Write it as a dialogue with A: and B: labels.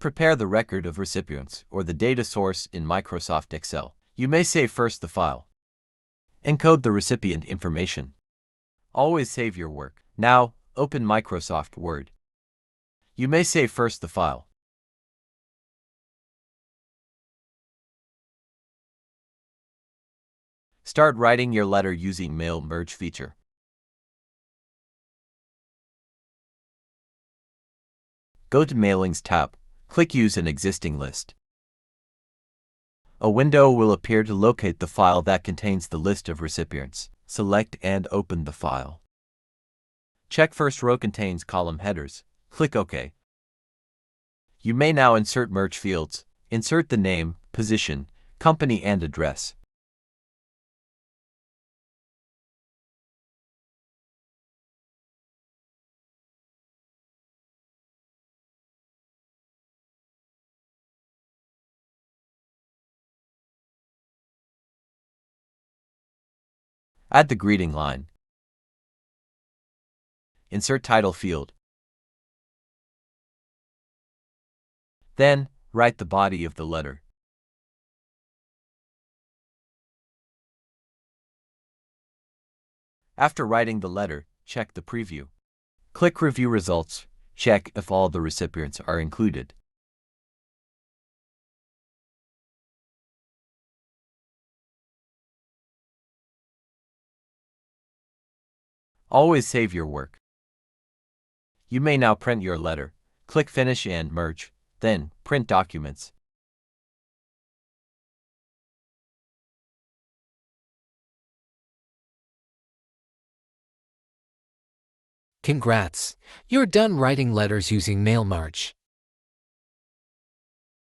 A: prepare the record of recipients or the data source in Microsoft Excel. You may save first the file. Encode the recipient information. Always save your work. Now, open Microsoft Word. You may save first the file. Start writing your letter using Mail Merge feature. Go to Mailings tab. Click Use an existing list. A window will appear to locate the file that contains the list of recipients. Select and open the file. Check first row contains column headers. Click OK. You may now insert merge fields. Insert the name, position, company and address. Add the greeting line. Insert title field. Then, write the body of the letter. After writing the letter, check the preview. Click Review Results. Check if all the recipients are included. Always save your work. You may now print your letter. Click Finish and Merge, then Print Documents.
B: Congrats! You're done writing letters using Mail Merge.